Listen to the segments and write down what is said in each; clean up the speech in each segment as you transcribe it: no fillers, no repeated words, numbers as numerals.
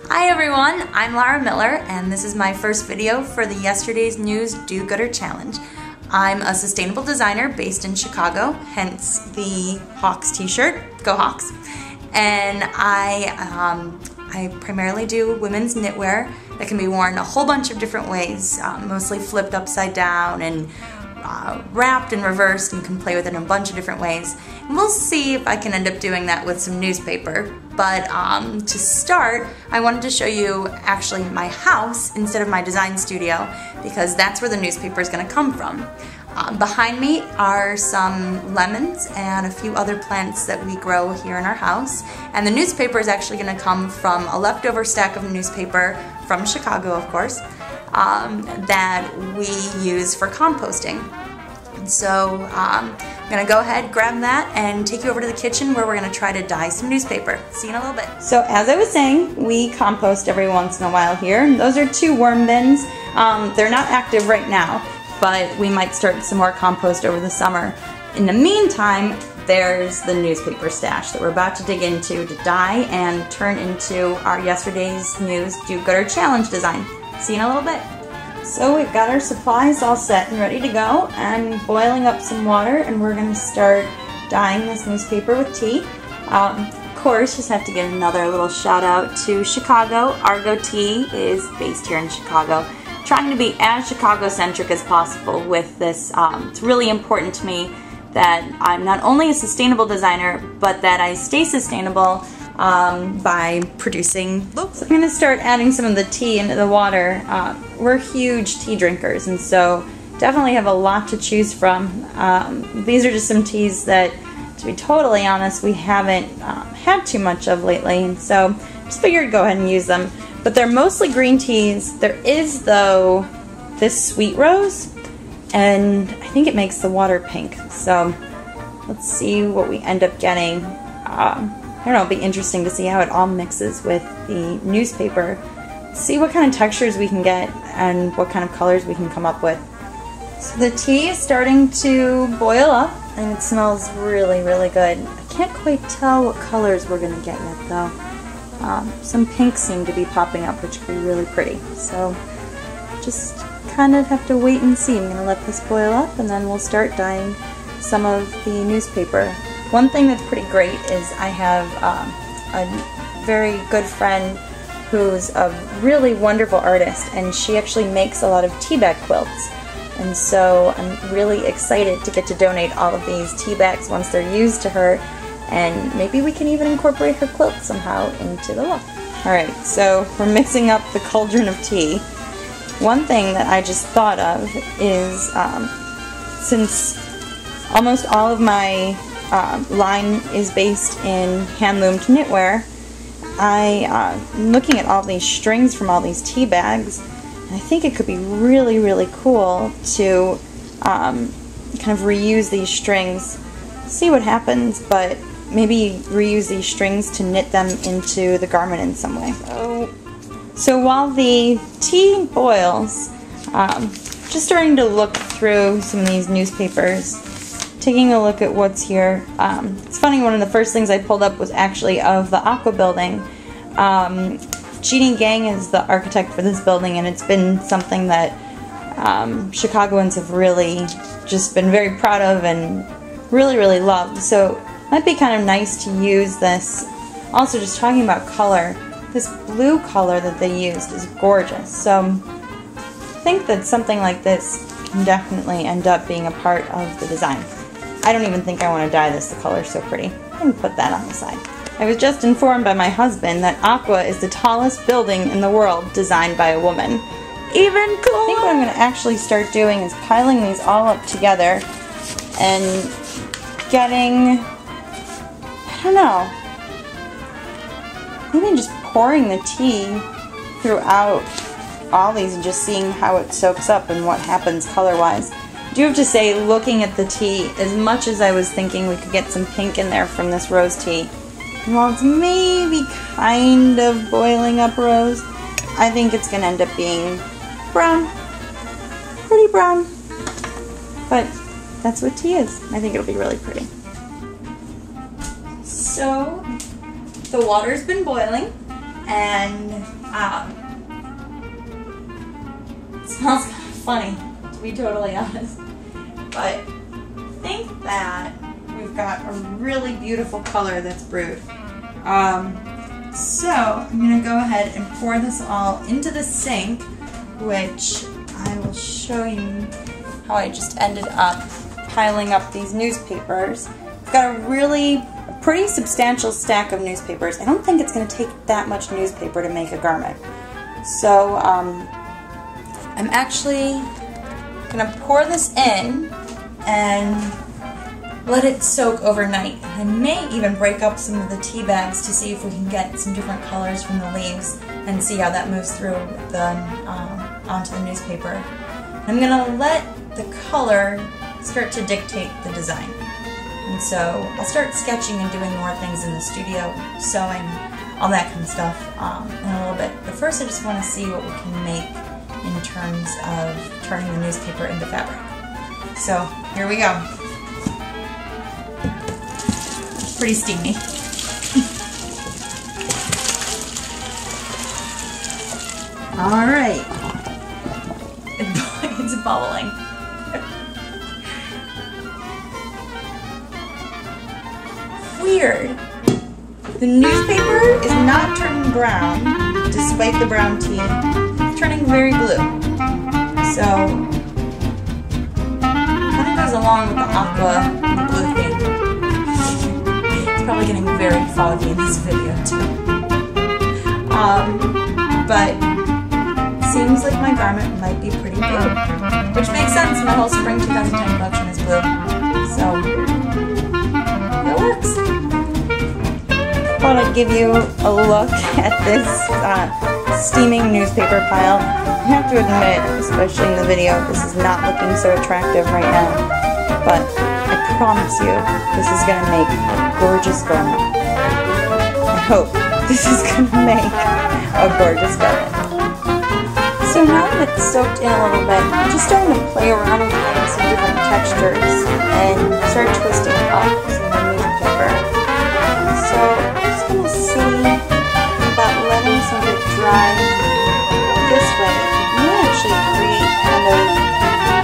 Hi everyone, I'm Lara Miller and this is my first video for the Yesterday's News Do-Gooder Challenge. I'm a sustainable designer based in Chicago, hence the Hawks t-shirt, Go Hawks. And I primarily do women's knitwear that can be worn a whole bunch of different ways, mostly flipped upside down and wrapped and reversed, and can play with it in a bunch of different ways. And we'll see if I can end up doing that with some newspaper. But to start, I wanted to show you actually my house instead of my design studio, because that's where the newspaper is going to come from. Behind me are some lemons and a few other plants that we grow here in our house. And the newspaper is actually going to come from a leftover stack of newspaper from Chicago, of course, that we use for composting. So I'm going to go ahead, grab that, and take you over to the kitchen where we're going to try to dye some newspaper. See you in a little bit. So as I was saying, we compost every once in a while here. Those are 2 worm bins. They're not active right now, but we might start some more compost over the summer. In the meantime, there's the newspaper stash that we're about to dig into to dye and turn into our Yesterday's News Do-Gooder Challenge design. See you in a little bit. So we've got our supplies all set and ready to go. I'm boiling up some water and we're going to start dyeing this newspaper with tea. Of course, just have to give another little shout out to Chicago. Argo Tea is based here in Chicago. Trying to be as Chicago-centric as possible with this. It's really important to me that I'm not only a sustainable designer, but that I stay sustainable by producing. So I'm going to start adding some of the tea into the water. We're huge tea drinkers, and so definitely have a lot to choose from. These are just some teas that, to be totally honest, we haven't had too much of lately, and so just figured go ahead and use them. But they're mostly green teas. There is, though, this sweet rose, and I think it makes the water pink. So let's see what we end up getting. I don't know, it'll be interesting to see how it all mixes with the newspaper. See what kind of textures we can get and what kind of colors we can come up with. So the tea is starting to boil up and it smells really, really good. I can't quite tell what colors we're going to get yet though. Some pinks seem to be popping up, which could be really pretty. So just kind of have to wait and see. I'm going to let this boil up and then we'll start dyeing some of the newspaper. One thing that's pretty great is I have a very good friend who's a really wonderful artist, and she actually makes a lot of tea bag quilts. And so I'm really excited to get to donate all of these tea bags once they're used to her, and maybe we can even incorporate her quilt somehow into the look. Alright, so we're mixing up the cauldron of tea. One thing that I just thought of is since almost all of my line is based in hand-loomed knitwear, I'm looking at all these strings from all these tea bags, and I think it could be really, really cool to kind of reuse these strings, see what happens, but maybe reuse these strings to knit them into the garment in some way. So while the tea boils, just starting to look through some of these newspapers, taking a look at what's here. It's funny, one of the first things I pulled up was actually of the Aqua building. Jeannie Gang is the architect for this building, and it's been something that Chicagoans have really just been very proud of and really, really loved. So it might be kind of nice to use this. Also, just talking about color, this blue color that they used is gorgeous. So I think that something like this can definitely end up being a part of the design. I don't even think I want to dye this. The color's so pretty. I can put that on the side. I was just informed by my husband that Aqua is the tallest building in the world designed by a woman. Even cooler! I think what I'm going to actually start doing is piling these all up together and getting, I don't know, maybe just pouring the tea throughout all these and just seeing how it soaks up and what happens color-wise. I do have to say, looking at the tea, as much as I was thinking we could get some pink in there from this rose tea, while it's maybe kind of boiling up rose, I think it's going to end up being brown. Pretty brown. But that's what tea is. I think it'll be really pretty. So the water's been boiling. and it smells kind of funny, to be totally honest. But I think that we've got a really beautiful color that's brewed. So I'm going to go ahead and pour this all into the sink, which I will show you how I just ended up piling up these newspapers. I've got a pretty substantial stack of newspapers. I don't think it's going to take that much newspaper to make a garment. So I'm actually going to pour this in and let it soak overnight. I may even break up some of the tea bags to see if we can get some different colors from the leaves and see how that moves through onto the newspaper. I'm going to let the color start to dictate the design. And so I'll start sketching and doing more things in the studio, sewing, all that kind of stuff in a little bit. But first I just want to see what we can make in terms of turning the newspaper into fabric. So here we go. Pretty steamy. All right. It's bubbling. Weird. The newspaper is not turning brown, despite the brown tea. It's turning very blue. So, kind of goes along with the aqua and the blue theme. It's probably getting very foggy in this video too. But seems like my garment might be pretty blue, which makes sense. My whole spring 2010 collection is blue, so it works. I thought I'd give you a look at this steaming newspaper pile. I have to admit, especially in the video, this is not looking so attractive right now, but I promise you, this is going to make a gorgeous garment. I hope this is going to make a gorgeous garment. So now that it's soaked in a little bit, I'm just starting to play around with some different textures and start twisting up some of the newspaper. So I'm just going to see about letting some of it dry this way. It may actually create kind of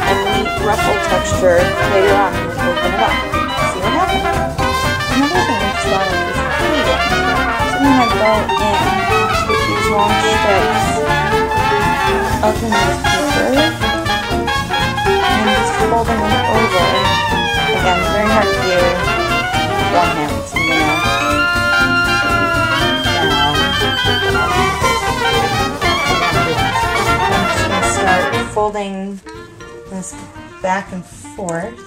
a neat ruffle texture later on when we open it up. See what happens. Another thing I thought of is pleating. So I'm going to go in with these long strips of the newspaper and just folding them over. Again, very hard to do with one hand, so I'm just going to start folding this back and forth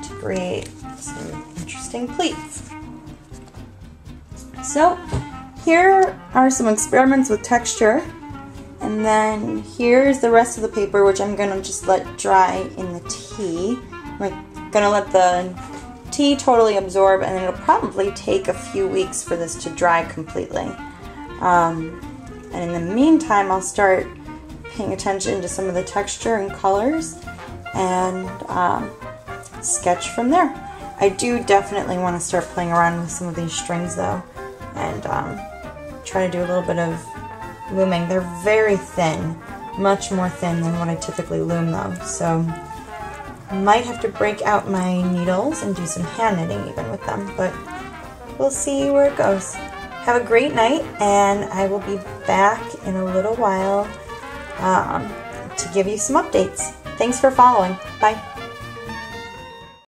to create some interesting pleats. So here are some experiments with texture. And then here's the rest of the paper, which I'm going to just let dry in the tea. I'm going to let the tea totally absorb, and it'll probably take a few weeks for this to dry completely. And in the meantime, I'll start paying attention to some of the texture and colors and sketch from there. I do definitely want to start playing around with some of these strings though, and try to do a little bit of looming. They're very thin, much more thin than what I typically loom though, so I might have to break out my needles and do some hand knitting even with them, but we'll see where it goes. Have a great night, and I will be back in a little while to give you some updates. Thanks for following. Bye.